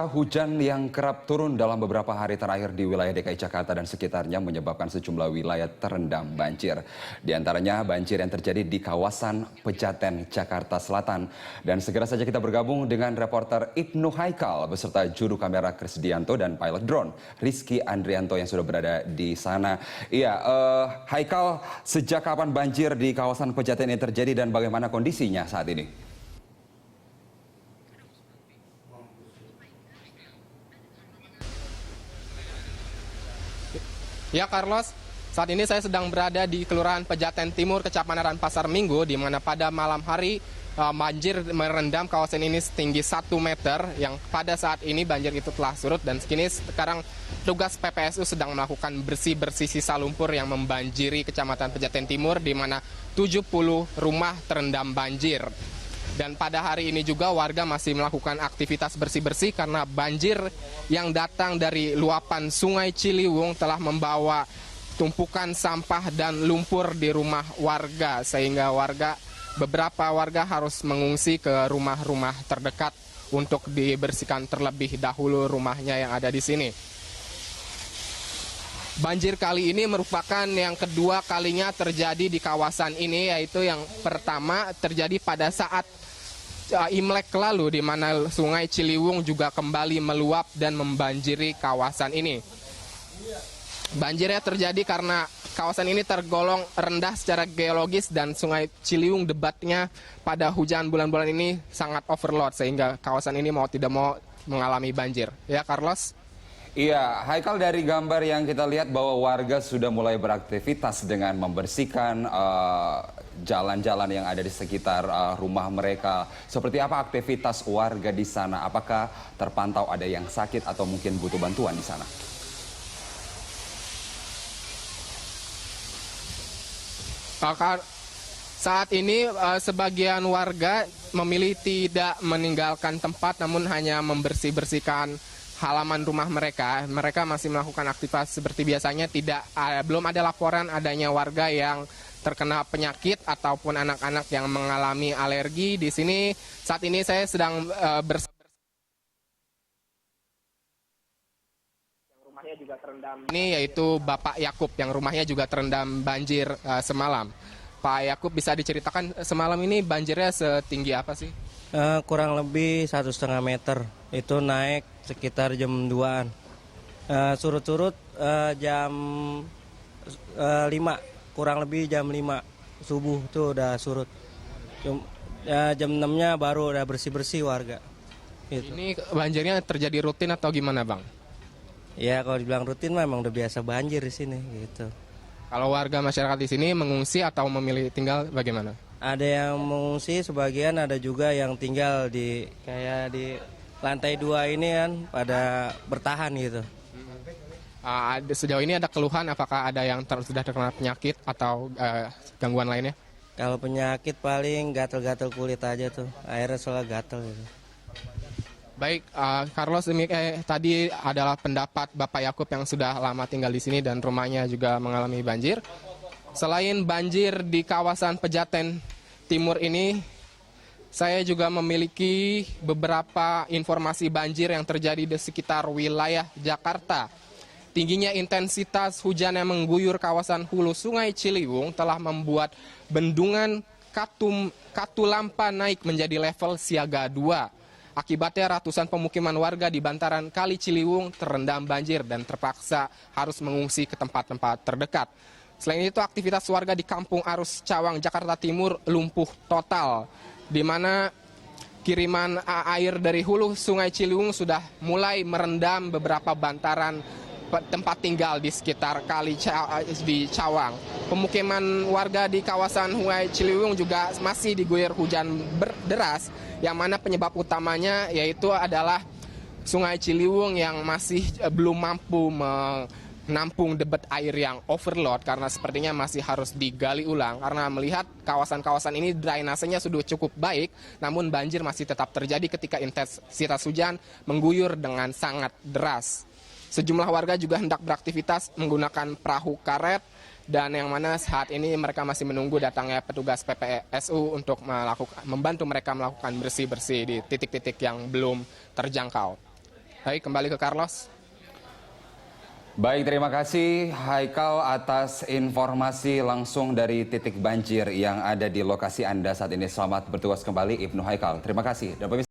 Hujan yang kerap turun dalam beberapa hari terakhir di wilayah DKI Jakarta dan sekitarnya menyebabkan sejumlah wilayah terendam banjir. Di antaranya banjir yang terjadi di kawasan Pejaten, Jakarta Selatan. Dan segera saja kita bergabung dengan reporter Ibnu Haikal beserta juru kamera Krisdianto dan pilot drone Rizky Andrianto yang sudah berada di sana. Iya, Haikal, sejak kapan banjir di kawasan Pejaten ini terjadi dan bagaimana kondisinya saat ini? Ya Carlos, saat ini saya sedang berada di Kelurahan Pejaten Timur, Kecamatan Pasar Minggu, di mana pada malam hari banjir merendam kawasan ini setinggi 1 meter, yang pada saat ini banjir itu telah surut dan kini sekarang tugas PPSU sedang melakukan bersih-bersih sisa lumpur yang membanjiri Kecamatan Pejaten Timur, di mana 70 rumah terendam banjir. Dan pada hari ini juga warga masih melakukan aktivitas bersih-bersih karena banjir yang datang dari luapan Sungai Ciliwung telah membawa tumpukan sampah dan lumpur di rumah warga, sehingga beberapa warga harus mengungsi ke rumah-rumah terdekat untuk dibersihkan terlebih dahulu rumahnya yang ada di sini. Banjir kali ini merupakan yang kedua kalinya terjadi di kawasan ini, yaitu yang pertama terjadi pada saat Imlek lalu, di mana Sungai Ciliwung juga kembali meluap dan membanjiri kawasan ini. Banjirnya terjadi karena kawasan ini tergolong rendah secara geologis dan Sungai Ciliwung debatnya pada hujan bulan-bulan ini sangat overload, sehingga kawasan ini mau tidak mau mengalami banjir. Ya Carlos? Iya, Haikal, dari gambar yang kita lihat bahwa warga sudah mulai beraktivitas dengan membersihkan jalan-jalan yang ada di sekitar rumah mereka. Seperti apa aktivitas warga di sana? Apakah terpantau ada yang sakit atau mungkin butuh bantuan di sana? Saat ini sebagian warga memilih tidak meninggalkan tempat, namun hanya membersih-bersihkan halaman rumah mereka. Mereka masih melakukan aktivitas seperti biasanya. Belum ada laporan adanya warga yang terkena penyakit ataupun anak-anak yang mengalami alergi. Di sini saat ini saya sedang yang rumahnya juga terendam. Ini yaitu Bapak Yakub yang rumahnya juga terendam banjir semalam. Pak Yakub, bisa diceritakan semalam ini banjirnya setinggi apa sih? Kurang lebih 1,5 meter. Itu naik sekitar jam 2-an. Surut-surut jam 5, kurang lebih jam 5 subuh itu udah surut. Jam 6-nya baru udah bersih-bersih warga. Gitu. Ini banjirnya terjadi rutin atau gimana, Bang? Ya kalau dibilang rutin memang udah biasa banjir di sini gitu. Kalau warga masyarakat di sini mengungsi atau memilih tinggal bagaimana? Ada yang mengungsi, sebagian ada juga yang tinggal di lantai 2 ini kan pada bertahan gitu. Sejauh ini ada keluhan apakah ada yang sudah terkena penyakit atau gangguan lainnya? Kalau penyakit paling gatal-gatal kulit aja tuh, airnya soalnya gatal gitu. Baik, Carlos, tadi adalah pendapat Bapak Yakub yang sudah lama tinggal di sini dan rumahnya juga mengalami banjir. Selain banjir di kawasan Pejaten Timur ini, saya juga memiliki beberapa informasi banjir yang terjadi di sekitar wilayah Jakarta. Tingginya intensitas hujan yang mengguyur kawasan hulu Sungai Ciliwung telah membuat bendungan Katulampa naik menjadi level siaga 2. Akibatnya ratusan pemukiman warga di bantaran Kali Ciliwung terendam banjir dan terpaksa harus mengungsi ke tempat-tempat terdekat. Selain itu, aktivitas warga di Kampung Arus Cawang, Jakarta Timur lumpuh total, di mana kiriman air dari hulu Sungai Ciliwung sudah mulai merendam beberapa bantaran tempat tinggal di sekitar kali di Cawang. Pemukiman warga di kawasan Sungai Ciliwung juga masih diguyur hujan deras, yang mana penyebab utamanya yaitu adalah Sungai Ciliwung yang masih belum mampu menampung debit air yang overload, karena sepertinya masih harus digali ulang karena melihat kawasan-kawasan ini drainasenya sudah cukup baik, namun banjir masih tetap terjadi ketika intensitas hujan mengguyur dengan sangat deras. Sejumlah warga juga hendak beraktivitas menggunakan perahu karet, dan yang mana saat ini mereka masih menunggu datangnya petugas PPSU untuk membantu mereka melakukan bersih-bersih di titik-titik yang belum terjangkau. Baik, kembali ke Carlos. Baik, terima kasih Haikal atas informasi langsung dari titik banjir yang ada di lokasi Anda saat ini. Selamat bertugas kembali Ibnu Haikal. Terima kasih. Dan pemirsa,